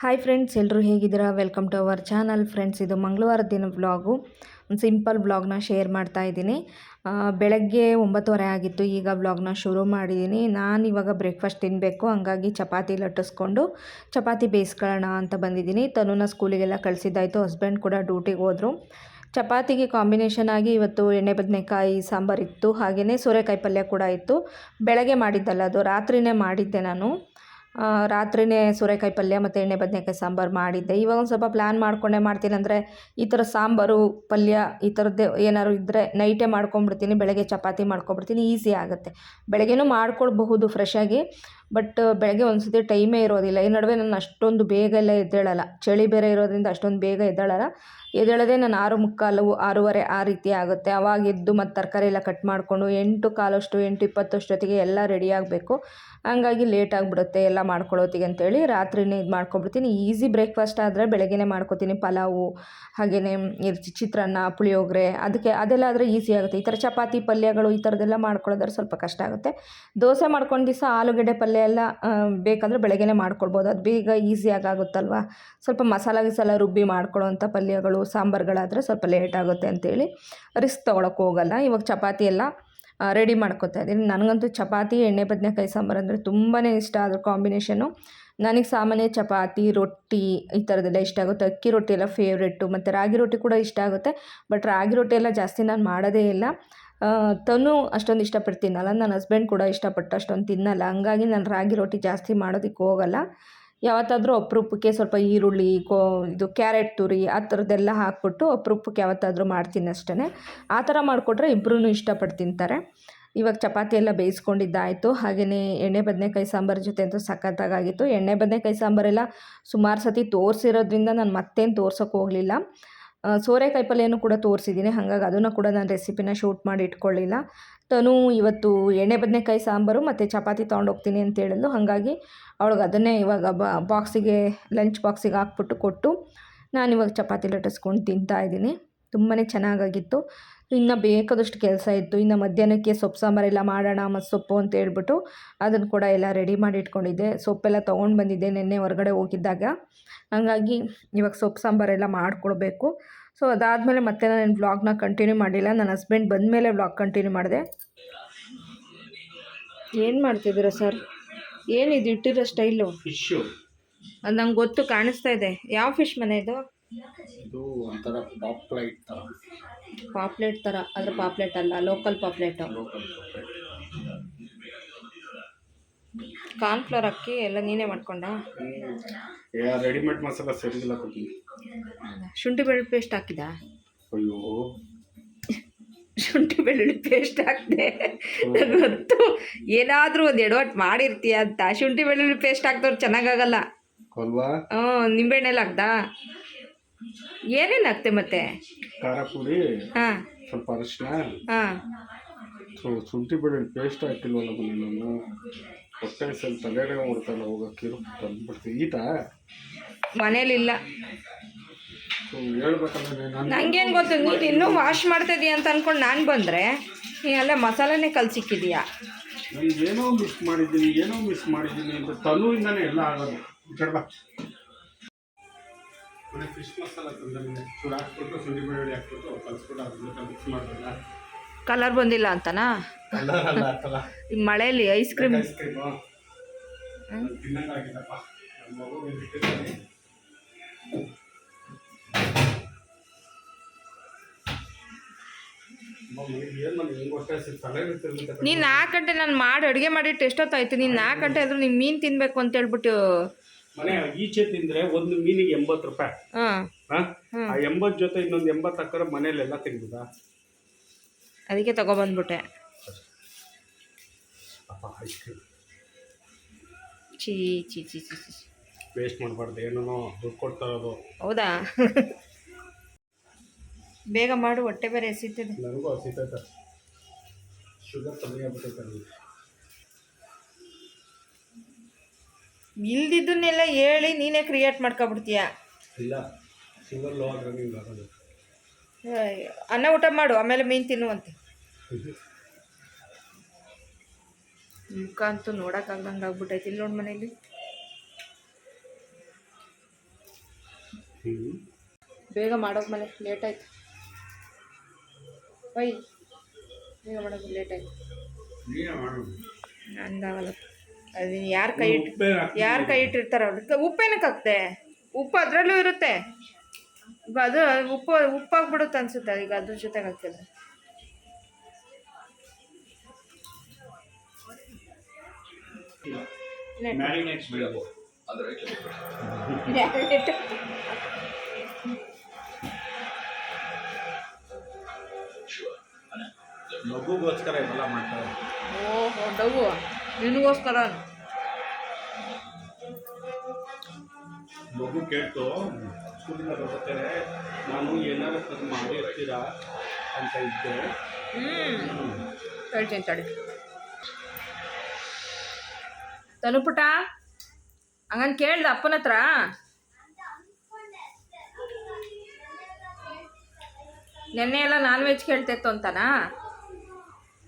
Hi friends, ಎಲ್ಲರೂ ಹೇಗಿದ್ದೀರಾ? Welcome to our channel. Friends, ಇದು ಮಂಗಳವಾರದ ದಿನ ವ್ಲಾಗು. ಒಂದು ಸಿಂಪಲ್ ವ್ಲಾಗ್ನ ಶೇರ್ ಮಾಡ್ತಾ ಇದ್ದೀನಿ. ಬೆಳಗ್ಗೆ 9:30 ಆಗಿತ್ತು. ಈಗ ವ್ಲಾಗ್ನ ಶುರು ಮಾಡಿದ್ದೀನಿ. ನಾನು ಇವಾಗ ಬ್ರೇಕ್ಫಾಸ್ಟ್ ತಿನ್ನಬೇಕು, ಹಂಗಾಗಿ ಚಪಾತಿ ಲಟ್ಟಿಸ್ಕೊಂಡು ಚಪಾತಿ ಬೇಯಿಸ್ಕೊಳ್ಳೋಣ ಅಂತ ಬಂದಿದ್ದೀನಿ. ತನುನ ಸ್ಕೂಲಿಗೆಲ್ಲ ಕಳಿಸಿದ್ದಾಯಿತು. ಹಸ್ಬೆಂಡ್ ಕೂಡ ಡ್ಯೂಟಿಗೆ ಹೋದರು. ಚಪಾತಿಗೆ ಕಾಂಬಿನೇಷನ್ ಆಗಿ ಇವತ್ತು ಎಣ್ಣೆ ಬದನೆಕಾಯಿ ಸಾಂಬಾರಿತ್ತು, ಹಾಗೆಯೇ ಸೋರೆಕಾಯಿ ಪಲ್ಯ ಕೂಡ ಇತ್ತು. ಬೆಳಗ್ಗೆ ಮಾಡಿದ್ದಲ್ಲ, ಅದು ರಾತ್ರಿಯೇ ಮಾಡಿದ್ದೆ ನಾನು. ರಾತ್ರಿಯೇ ಸೋರೆಕಾಯಿ ಪಲ್ಯ ಮತ್ತು ಎಣ್ಣೆ ಬದನೆಕಾಯಿ ಸಾಂಬಾರು ಮಾಡಿದ್ದೆ. ಇವಾಗ ಒಂದು ಸ್ವಲ್ಪ ಪ್ಲ್ಯಾನ್ ಮಾಡಿಕೊಂಡೇ ಮಾಡ್ತೀನಿ. ಅಂದರೆ ಈ ಥರ ಸಾಂಬಾರು ಪಲ್ಯ ಈ ಥರದ್ದೇ ಏನಾದ್ರು ಇದ್ದರೆ ನೈಟೇ ಮಾಡ್ಕೊಂಬಿಡ್ತೀನಿ, ಬೆಳಗ್ಗೆ ಚಪಾತಿ ಮಾಡ್ಕೊಂಬಿಡ್ತೀನಿ, ಈಸಿ ಆಗುತ್ತೆ. ಬೆಳಗ್ಗೆನೂ ಮಾಡ್ಕೊಳ್ಬಹುದು ಫ್ರೆಶಾಗಿ, ಬಟ್ ಬೆಳಗ್ಗೆ ಒಂದು ಸತಿ ಟೈಮೇ ಇರೋದಿಲ್ಲ. ಈ ನಡುವೆ ನಾನು ಅಷ್ಟೊಂದು ಬೇಗ ಎಲ್ಲ ಎದ್ದೇಳಲ್ಲ, ಚಳಿ ಬೇರೆ ಇರೋದ್ರಿಂದ ಅಷ್ಟೊಂದು ಬೇಗ ಎದ್ದೇಳಲ್ಲ. ಎದ್ದೇಳೋದೇ ನಾನು 6:45, 6:30 ಆ ರೀತಿ ಆಗುತ್ತೆ. ಅವಾಗ ಎದ್ದು ಮತ್ತು ತರಕಾರಿ ಎಲ್ಲ ಕಟ್ ಮಾಡಿಕೊಂಡು 8:15 8:20 ಅಷ್ಟೊತ್ತಿಗೆ ಎಲ್ಲ ರೆಡಿ ಆಗಬೇಕು. ಹಂಗಾಗಿ ಲೇಟ್ ಆಗಿಬಿಡುತ್ತೆ ಎಲ್ಲ ಮಾಡ್ಕೊಳ್ಳೋತ್ತಿಗೆ ಅಂತೇಳಿ ರಾತ್ರಿನೇ ಇದು ಮಾಡ್ಕೊಬಿಡ್ತೀನಿ. ಈಸಿ ಬ್ರೇಕ್ಫಾಸ್ಟ್ ಆದರೆ ಬೆಳಗ್ಗೆನೇ ಮಾಡ್ಕೊತೀನಿ. ಪಲಾವು, ಹಾಗೆಯೇ ಚಿತ್ರಾನ್ನ, ಪುಳಿಯೋಗರೆ, ಅದೆಲ್ಲ ಆದರೆ ಈಸಿ ಆಗುತ್ತೆ. ಈ ಥರ ಚಪಾತಿ ಪಲ್ಯಗಳು ಈ ಥರದ್ದೆಲ್ಲ ಮಾಡ್ಕೊಳ್ಳೋದ್ರೆ ಸ್ವಲ್ಪ ಕಷ್ಟ ಆಗುತ್ತೆ. ದೋಸೆ ಮಾಡ್ಕೊಂಡು ದಿವಸ ಆಲೂಗಡ್ಡೆ ಪಲ್ಯ ಎಲ್ಲ ಬೇಕಂದರೆ ಬೆಳಗ್ಗೆನೇ ಮಾಡ್ಕೊಳ್ಬೋದು, ಅದು ಬೇಗ ಈಸಿಯಾಗಿ ಆಗುತ್ತಲ್ವ. ಸ್ವಲ್ಪ ಮಸಾಲ ರುಬ್ಬಿ ಮಾಡ್ಕೊಳ್ಳೋವಂಥ ಪಲ್ಯಗಳು ಸಾಂಬಾರುಗಳಾದರೆ ಸ್ವಲ್ಪ ಲೇಟ್ ಆಗುತ್ತೆ ಅಂತೇಳಿ ರಿಸ್ಕ್ ತೊಗೊಳಕ್ಕೆ ಹೋಗಲ್ಲ. ಇವಾಗ ಚಪಾತಿ ಎಲ್ಲ ರೆಡಿ ಮಾಡ್ಕೊತಾ ಇದ್ದೀನಿ. ನನಗಂತೂ ಚಪಾತಿ ಎಣ್ಣೆ ಬದನೆಕಾಯಿ ಸಾಂಬಾರು ಅಂದರೆ ತುಂಬಾ ಇಷ್ಟ. ಅದ್ರ ಕಾಂಬಿನೇಷನ್ನು ನನಗೆ ಸಾಮಾನ್ಯ ಚಪಾತಿ, ರೊಟ್ಟಿ ಈ ಥರದ್ದೆಲ್ಲ ಇಷ್ಟ ಆಗುತ್ತೆ. ಅಕ್ಕಿ ರೊಟ್ಟಿ ಎಲ್ಲ ಫೇವ್ರೆಟ್ಟು, ಮತ್ತು ರಾಗಿ ರೊಟ್ಟಿ ಕೂಡ ಇಷ್ಟ ಆಗುತ್ತೆ. ಬಟ್ ರಾಗಿ ರೊಟ್ಟಿ ಎಲ್ಲ ಜಾಸ್ತಿ ನಾನು ಮಾಡೋದೇ ಇಲ್ಲ. ತನು ಅಷ್ಟೊಂದು ಇಷ್ಟಪಟ್ಟು ತಿನ್ನಲ್ಲ, ನನ್ನ ಹಸ್ಬೆಂಡ್ ಕೂಡ ಇಷ್ಟಪಟ್ಟು ಅಷ್ಟೊಂದು ತಿನ್ನಲ್ಲ. ಹಂಗಾಗಿ ನಾನು ರಾಗಿ ರೊಟ್ಟಿ ಜಾಸ್ತಿ ಮಾಡೋದಕ್ಕೆ ಹೋಗಲ್ಲ. ಯಾವತ್ತಾದರೂ ಅಪರೂಪಕ್ಕೆ ಸ್ವಲ್ಪ ಈರುಳ್ಳಿ, ಇದು ಕ್ಯಾರೆಟ್ ತುರಿ ಆ ಥರದ್ದೆಲ್ಲ ಹಾಕ್ಬಿಟ್ಟು ಅಪರೂಪಕ್ಕೆ ಯಾವತ್ತಾದರೂ ಮಾಡ್ತೀನಿ ಅಷ್ಟೇ. ಆ ಥರ ಮಾಡಿಕೊಟ್ರೆ ಇಬ್ಬರೂ ಇಷ್ಟಪಟ್ಟು ತಿಂತಾರೆ. ಇವಾಗ ಚಪಾತಿ ಎಲ್ಲ ಬೇಯಿಸ್ಕೊಂಡಿದ್ದಾಯಿತು. ಹಾಗೆಯೇ ಎಣ್ಣೆ ಬದನೆಕಾಯಿ ಸಾಂಬಾರು ಜೊತೆ ಅಂತೂ ಸಖತ್ತಾಗಿತ್ತು. ಎಣ್ಣೆ ಬದನೆಕಾಯಿ ಸಾಂಬಾರೆಲ್ಲ ಸುಮಾರು ಸತಿ ತೋರಿಸಿರೋದ್ರಿಂದ ನಾನು ಮತ್ತೇನು ತೋರ್ಸೋಕ್ಕೆ ಹೋಗಲಿಲ್ಲ. ಸೋರೆಕಾಯಿ ಪಲ್ಯನೂ ಕೂಡ ತೋರಿಸಿದ್ದೀನಿ, ಹಾಗಾಗಿ ಅದನ್ನು ಕೂಡ ನಾನು ರೆಸಿಪಿನ ಶೂಟ್ ಮಾಡಿ ಇಟ್ಕೊಳ್ಳಿಲ್ಲ. ತನು ಇವತ್ತು ಎಣ್ಣೆ ಬದನೆಕಾಯಿ ಸಾಂಬಾರು ಮತ್ತು ಚಪಾತಿ ತೊಗೊಂಡೋಗ್ತೀನಿ ಅಂತ ಹೇಳಿದ್ಲು. ಹಾಗಾಗಿ ಅವಳಿಗೆ ಅದನ್ನೇ ಇವಾಗ ಬಾಕ್ಸಿಗೆ, ಲಂಚ್ ಬಾಕ್ಸಿಗೆ ಹಾಕ್ಬಿಟ್ಟು ಕೊಟ್ಟು ನಾನಿವಾಗ ಚಪಾತಿ ಲಟ್ಟಿಸ್ಕೊಂಡು ತಿಂತಾಯಿದ್ದೀನಿ. ತುಂಬಾ ಚೆನ್ನಾಗಾಗಿತ್ತು. ಇನ್ನು ಬೇಕಾದಷ್ಟು ಕೆಲಸ ಇತ್ತು. ಇನ್ನು ಮಧ್ಯಾಹ್ನಕ್ಕೆ ಸೊಪ್ಪು ಸಾಂಬಾರೆಲ್ಲ ಮಾಡೋಣ, ಮತ್ತು ಸೊಪ್ಪು ಅಂತ ಹೇಳ್ಬಿಟ್ಟು ಅದನ್ನು ಕೂಡ ಎಲ್ಲ ರೆಡಿ ಮಾಡಿ ಇಟ್ಕೊಂಡಿದ್ದೆ. ಸೊಪ್ಪೆಲ್ಲ ತೊಗೊಂಡು ಬಂದಿದ್ದೆ ನೆನ್ನೆ ಹೊರಗಡೆ ಹೋಗಿದ್ದಾಗ. ಹಾಗಾಗಿ ಇವಾಗ ಸೊಪ್ಪು ಸಾಂಬಾರೆಲ್ಲ ಮಾಡಿಕೊಡ್ಬೇಕು. ಸೊ ಅದಾದಮೇಲೆ ಮತ್ತೆ ನಾನು ವ್ಲಾಗ್ನ ಕಂಟಿನ್ಯೂ ಮಾಡಿಲ್ಲ. ನನ್ನ ಹಸ್ಬೆಂಡ್ ಬಂದಮೇಲೆ ವ್ಲಾಗ್ ಕಂಟಿನ್ಯೂ ಮಾಡಿದೆ. ಏನು ಮಾಡ್ತಿದ್ದೀರಾ ಸರ್? ಏನಿದು ಇಟ್ಟಿರೋ ಸ್ಟೈಲು? ಫಿಶ್ಶು. ಅದು ನಂಗೆ ಗೊತ್ತು, ಕಾಣಿಸ್ತಾ ಇದೆ. ಯಾವ ಫಿಶ್ ಮನೆ ಇದು? ಇದು ಒಂಥರ ಪಾಪ್ಲೆಟ್ ಥರ. ಪಾಪ್ಲೆಟ್ ಥರ? ಆದರೆ ಪಾಪ್ಲೆಟ್ ಅಲ್ಲ, ಲೋಕಲ್ ಪಾಪ್ಲೆಟು. ಲೋಕಲ್ ಪಾಪ್ಲೆಟ್. ಕಾರ್ನ್ಫ್ಲವರ್ ಅಕ್ಕಿ ಎಲ್ಲ ನೀನೇ ಮಾಡ್ಕೊಂಡ? ರೆಡಿಮೇಡ್ ಮಸಾಲ ಸರಿಗಿಲ್ಲ ಕೊಡ್ತೀನಿ. ಶುಂಠಿ ಬೆಳ್ಳುಳ್ಳಿ ಪೇಸ್ಟ್ ಹಾಕಿದ? ಅಯ್ಯೋ, ಶುಂಠಿ ಬೆಳ್ಳುಳ್ಳಿ ಪೇಸ್ಟ್ ಹಾಕಿದೆ ಗೊತ್ತು. ಏನಾದರೂ ಒಂದು ಎಡವಟ್ಟು ಮಾಡಿರ್ತೀಯ ಅಂತ. ಶುಂಠಿ ಬೆಳ್ಳುಳ್ಳಿ ಪೇಸ್ಟ್ ಹಾಕ್ದವ್ರು ಚೆನ್ನಾಗಾಗಲ್ಲ ಅಲ್ವಾ? ನಿಂಬೆಹಣ್ಣೆಲ್ಲ ಹಾಕ್ದಾ? ಏನೇನು ಹಾಕ್ತೆ ಮತ್ತೆ? ಖಾರ ಪುಡಿ, ಹಾಂ, ಸ್ವಲ್ಪ ಅರಿಶಿನ, ಹಾಂ. ಶುಂಠಿ ಬೆಳ್ಳುಳ್ಳಿ ಪೇಸ್ಟ್ ಹಾಕಿಲ್ವಲ್ಲ ನಾನು. ಹೊಟ್ಟೆ ಸ್ವಲ್ಪ ತಲೆಗೆ ಮಾಡ್ತಾನೆ, ಹೋಗೋಕ್ಕಿರು ತಂದುಬಿಡ್ತೀವಿ. ಈತ ಮನೇಲಿಲ್ಲ. ಹೇಳ್ಬೇಕಂದ್ರೆ ನನಗೇನು ಗೊತ್ತು, ನೀನು ಇನ್ನೂ ವಾಶ್ ಮಾಡ್ತಾಯಿದ್ದೀಯ ಅಂತ ಅಂದ್ಕೊಂಡು ನಾನು ಬಂದರೆ ನೀನೆಲ್ಲ ಮಸಾಲೆನೇ ಕಲಸಿಕ್ಕಿದೀಯಾ. ನಾನು ಏನೋ ಮಿಸ್ ಮಾಡಿದ್ದೀನಿ ಅಂತ ತನುವಿಂದನೇ ಎಲ್ಲ ಆಗೋದು. ಕಡ್ಬ ಮನೆ ಫಿಶ್ ಮಸಾಲ ತಂದರೆ ಚೂರು ಹಾಕ್ಬಿಟ್ಟು ಶುಂಠಿ ಬೆಳ್ಳುಳ್ಳಿ ಹಾಕ್ಬಿಟ್ಟು ಕಲಿಸ್ಬಿಟ್ಟು ಅದನ್ನ ಮಿಕ್ಸ್ ಮಾಡೋಲ್ಲ. ಕಲರ್ ಬಂದಿಲ್ಲ ಅಂತನಾ? ಈ ಮಳೆಯಲ್ಲಿ ಐಸ್ ಕ್ರೀಮ್ ತಿನ್ನಂಗಾಗಿದ್ದಪ್ಪ. ನಮ್ಮ ಮಗು ಬಿಟ್ಟಿದ್ದಾನೆ. ನೀನು 4 ಗಂಟೆ ನಾನು ಮಾಡಿ ಅಡುಗೆ ಮಾಡಿಟ್ಟು ಎಷ್ಟೊತ್ತಾಯ್ತು? ನೀನು 4 ಗಂಟೆ ಆದರೂ ನೀನು ಮೀನು ತಿನ್ನಬೇಕು ಅಂತ ಹೇಳ್ಬಿಟ್ಟು ಮನೆ ಈಚೆ ತಿಂದರೆ ಒಂದು ಮೀನಿಗೆ 80 ರೂಪಾಯಿ. ಆ 80 ಜೊತೆ ಇನ್ನೊಂದು 80 ಹಾಕಿದ್ರೆ ಮನೇಲೆಲ್ಲ ತಿನ್ಬೋದಾ? ಅದಕ್ಕೆ ತಗೊಬಂದ್ಬಿಟ್ಟೆ. ಐಸ್ ಕ್ರೀಮ್ ಚೀ ಚೀ ಚೀ ಚೀ ಚೀ ವೇಸ್ಟ್ ಮಾಡಬಾರ್ದು, ಏನೋ ದುಡ್ಡು ಕೊಡ್ತಾ ಇರೋದು. ಹೌದಾ? ಬೇಗ ಮಾಡು, ಹೊಟ್ಟೆ ಬೇರೆ ಎಸಿತದೆ. ನನಗೂ ಹಸಿತೈತೆ. ಶುಗರ್ ಕಮ್ಮಿ ಆಗ್ಬಿಟ್ಟೈತೆ. ಇಲ್ದಿದ್ದನ್ನೆಲ್ಲ ಹೇಳಿ ನೀನೇ ಕ್ರಿಯೇಟ್ ಮಾಡ್ಕೊಬಿಡ್ತೀಯ. ಇಲ್ಲ, ಶುಗರ್ ಲೋ ಆದ್ರೆ ನಿಂಗೆ ಆಗೋದು. ಅನ್ನ ಊಟ ಮಾಡು, ಆಮೇಲೆ ಮೀನು ತಿನ್ನುವಂತೆ. ಮುಖ ಅಂತೂ ನೋಡೋಕ್ಕಾಗ್ದಂಗೆ ಆಗ್ಬಿಟ್ಟೈತಿ. ಇಲ್ಲಿ ನೋಡಿ ಮನೇಲಿ ಬೇಗ ಮಾಡೋಕೆ ಮೇಲೆ ಲೇಟ್ ಆಯ್ತು. ಬೈ ಬೇಗ ಮಾಡೋಕೆ ಲೇಟ್ ಆಯ್ತು. ನಂದಾಗಲ್ಲ. ಅದು ಯಾರು ಕೈ ಇಟ್ಟಿರ್ತಾರೆ ಅವ್ರಿಗೆ ಉಪ್ಪೇನಕ್ಕೆ ಹಾಕ್ತೆ? ಉಪ್ಪು ಅದರಲ್ಲೂ ಇರುತ್ತೆ. ಈಗ ಅದು ಉಪ್ಪಾಗ್ಬಿಡುತ್ತೆ ಅನ್ಸುತ್ತೆ ಈಗ ಅದ್ರ ಜೊತೆಗೆ ಹಾಕಿದ್ರೆ. ಮಗುಗೋಸ್ಕರ ಇವೆಲ್ಲ ಮಾಡ್ತಾರೆ. ಓಹೋ ಡವ್ವು ನಿನಗೋಸ್ಕರ. ಮಗು ಕೇಳ್ತು ಸ್ಕೂಲಿಂದ ಬರ್ಬೇಕಾದ್ರೆ ನಾನು ಏನಾರು ತಂದು ಮಾಡಿರ್ತೀರಾ ಅಂತ ಇದ್ದೆ. ಹೇಳ್ತೀನಿ ತಡಿ. ತನುಪುಟ ಹಂಗನ್ ಕೇಳ್ದ ಅಪ್ಪನ ಹತ್ರ. ನೆನ್ನೆ ಎಲ್ಲ ನಾನ್ ವೆಜ್ ಕೇಳ್ತಿತ್ತು ಅಂತನಾ?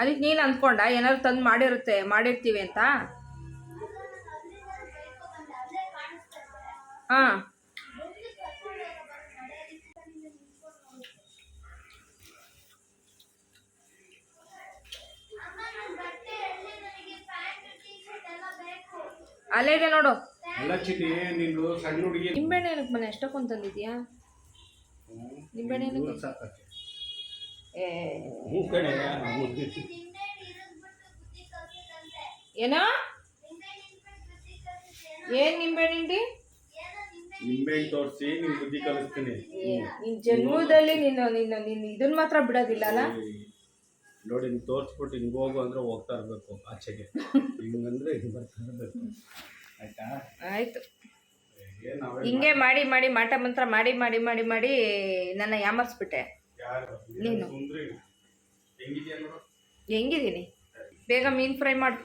ಅದಕ್ಕೆ ನೀನು ಅಂದ್ಕೊಂಡ ಏನಾದ್ರು ತಂದು ಮಾಡಿರ್ತೀವಿ ಅಂತ? ಹಾಂ ಅಲ್ಲೇ ಇದೆ ನೋಡು. ಎಲ್ಲ ಚಿನ್ನಿ ನೀನು ಸಣ್ಣ ಹುಡುಗಿ. ನಿಂಬೆಹಣ್ಣು ಏನಕ್ಕೆ ಮನೆ ಎಷ್ಟಕ್ಕೊಂದು ತಂದಿದ್ಯಾ? ನಿಂಬೆಹಣ್ಣು ಸಾಕಕ್ಕೆ ಏನೋ ಏನ್ ನಿಂಬೆಹಣ್ಣು ನಿಂಬೆಹಣ್ಣು ತೋರಿಸಿ ನಿನ್ ಬುದ್ಧಿ ಕಲಿಸ್ತೀನಿ. ನಿನ್ ಜನ್ಮದಲ್ಲಿ ನಿನ್ನ ಇದನ್ನ ಮಾತ್ರ ಬಿಡೋದಿಲ್ಲ ಅಲ್ಲ. ನೋಡಿ ನೀನು ತೋರಿಸ್ಬಿಟ್ಟು ಹಿಂಗೆ ಹೋಗು ಅಂದ್ರೆ ಹೋಗ್ತಾ ಇರಬೇಕು ಆಚೆಗೆ. ಹಿಂಗಂದ್ರೆ ಹಿಂಗೆ ಬರ್ತಾ ಇರಬೇಕು. ಆಯ್ತಾ? ಆಯ್ತು. ಹಿಂಗೆ ಮಾಡಿ ಮಾಡಿ ಮಾಟ ಮಂತ್ರ ಮಾಡಿ ಮಾಡಿ ಮಾಡಿ ಮಾಡಿ ನನ್ನ ಯಾಮರ್ಸ್ಬಿಟ್ಟೆ. ನೀನು ಹೆಂಗಿದ್ದೀನಿ? ಬೇಗ ಮೀನು ಫ್ರೈ ಮಾಡು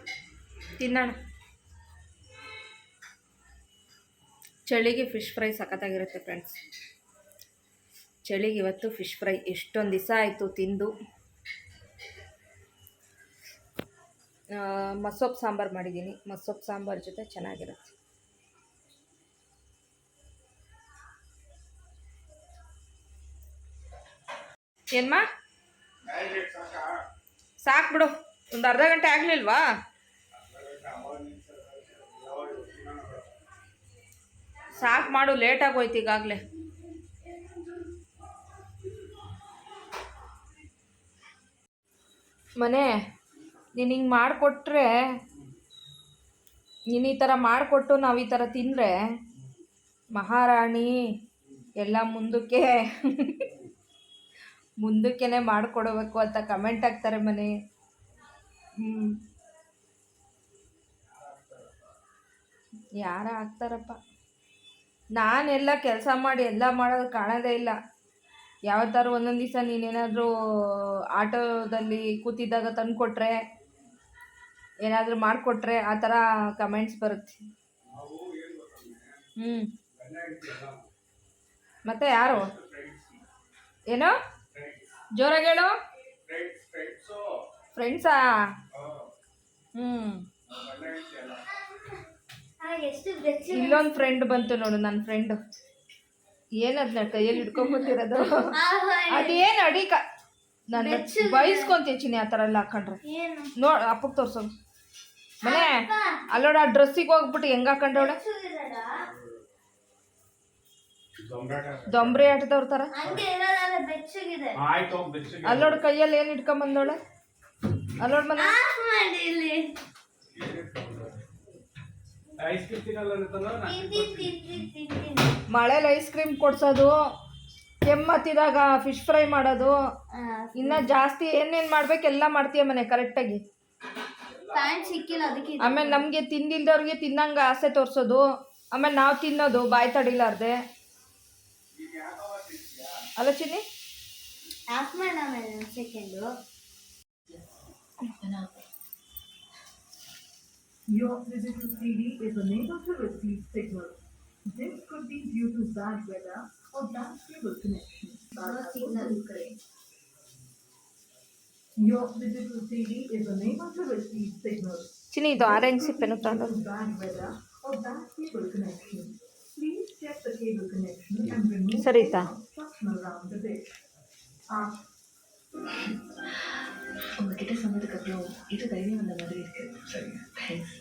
ತಿನ್ನೋಣ. ಚಳಿಗೆ ಫಿಶ್ ಫ್ರೈ ಸಖತ್ತಾಗಿರುತ್ತೆ ಫ್ರೆಂಡ್ಸ್. ಚಳಿಗೆ ಇವತ್ತು ಫಿಶ್ ಫ್ರೈ ಎಷ್ಟೊಂದು ದಿವಸ ಆಯಿತು ತಿಂದು. ಮಸೊಪ್ಪು ಸಾಂಬಾರು ಮಾಡಿದ್ದೀನಿ. ಮಸೊಪ್ಪು ಸಾಂಬಾರು ಜೊತೆ ಚೆನ್ನಾಗಿರುತ್ತೆ. ಏನ್ಮಾ ಸಾಕು ಬಿಡು. ಒಂದು ಅರ್ಧ ಗಂಟೆ ಆಗಲಿಲ್ವಾ? ಸಾಕು ಮಾಡು, ಲೇಟಾಗಿ ಹೋಯ್ತು ಈಗಾಗಲೇ. ಮನೆ ನೀನು ಹಿಂಗೆ ಮಾಡಿಕೊಟ್ರೆ, ನೀನು ಈ ಥರ ಮಾಡಿಕೊಟ್ಟು ನಾವು ಈ ಥರ ತಿಂದರೆ ಮಹಾರಾಣಿ ಎಲ್ಲ ಮುಂದಕ್ಕೆ ಮಾಡಿಕೊಡ್ಬೇಕು ಅಂತ ಕಮೆಂಟ್ ಹಾಕ್ತಾರೆ ಮನೆ. ಯಾರ ಹಾಕ್ತಾರಪ್ಪ. ನಾನೆಲ್ಲ ಕೆಲಸ ಮಾಡಿ ಎಲ್ಲ ಮಾಡೋದು ಕಾಣೋದೇ ಇಲ್ಲ. ಯಾವತ್ತಾರು ಒಂದೊಂದು ದಿವಸ ನೀನೇನಾದರೂ ಆಟೋದಲ್ಲಿ ಕೂತಿದ್ದಾಗ ತಂದು ಕೊಟ್ಟರೆ, ಏನಾದರೂ ಮಾಡಿಕೊಟ್ರೆ ಆ ಥರ ಕಮೆಂಟ್ಸ್ ಬರುತ್ತೆ. ಮತ್ತೆ ಯಾರು? ಏನೋ ಜೋರಾಗಿ ಹೇಳು. ಫ್ರೆಂಡ್ಸಾ? ಇಲ್ಲೊಂದು ಫ್ರೆಂಡ್ ಬಂತು ನೋಡು, ನನ್ನ ಫ್ರೆಂಡು. ಏನದ್ನ ಕೈಯಲ್ಲಿ ಹಿಡ್ಕೊಂಬತ್ತಿರೋದು? ಅದೇನು ಅಡಿಕ ನಾನು ಬಯಸ್ಕೊಂತೀವಿ ಚಿನ್ನಿ ಆ ಥರ ಎಲ್ಲ ಹಾಕೊಂಡ್ರೆ. ನೋಡಿ ಅಪ್ಪಗೆ ತೋರ್ಸೋದು. ಮನೆ ಅಲ್ಲೋಡ ಆ ಡ್ರೆಸ್ಸಿಗೆ ಹೋಗ್ಬಿಟ್ಟು ಹೆಂಗೆ ಹಾಕೊಂಡವಳೆ? ದೊಂಬ್ರಿ ಆಟದವ್ರ ಥರ. ಅಲ್ಲೋಡು ಕೈಯಲ್ಲಿ ಏನು ಹಿಡ್ಕೊಂಬಂದವಳೆ? ಅಲ್ಲೋಡ್ ಮನೆ ಮಳೇಲಿ ಐಸ್ ಕ್ರೀಮ್ ಕೊಡ್ಸೋದು, ಕೆಮ್ಮತ್ತಿದಾಗ ಫಿಶ್ ಫ್ರೈ ಮಾಡೋದು, ಇನ್ನು ಜಾಸ್ತಿ ಏನೇನು ಮಾಡ್ಬೇಕು ಎಲ್ಲ ಮಾಡ್ತೀಯ ಮನೆ ಕರೆಕ್ಟಾಗಿ. ಆಮೇಲೆ ನಮಗೆ ತಿಂದಿಲ್ದವ್ರಿಗೆ ತಿನ್ನಂಗೆ ಆಸೆ ತೋರಿಸೋದು, ಆಮೇಲೆ ನಾವು ತಿನ್ನೋದು ಬಾಯಿ ತಡಿಲಾರ್ದೆ ಅಲ್ಲ ಚಿನ್ನಿ? Your digital CD is unable to receive signal. This could be due to bad weather or bad cable connection. Your digital CD is unable to receive signal. ಚಿನ್ನಿ ಇದು ಆರೆಂಜ್ ಸಿಪ್ಪೆನು ತಗೊಂಡು. Bad weather or bad cable connection. Please check the cable connection and remove Sarita obstruction around the bit. உங்ககிட்ட சொன்னதுக்கு அப்புறம் இது தைரியம் வந்த மாதிரி இருக்கு. சரிங்க, தேங்க்ஸ்.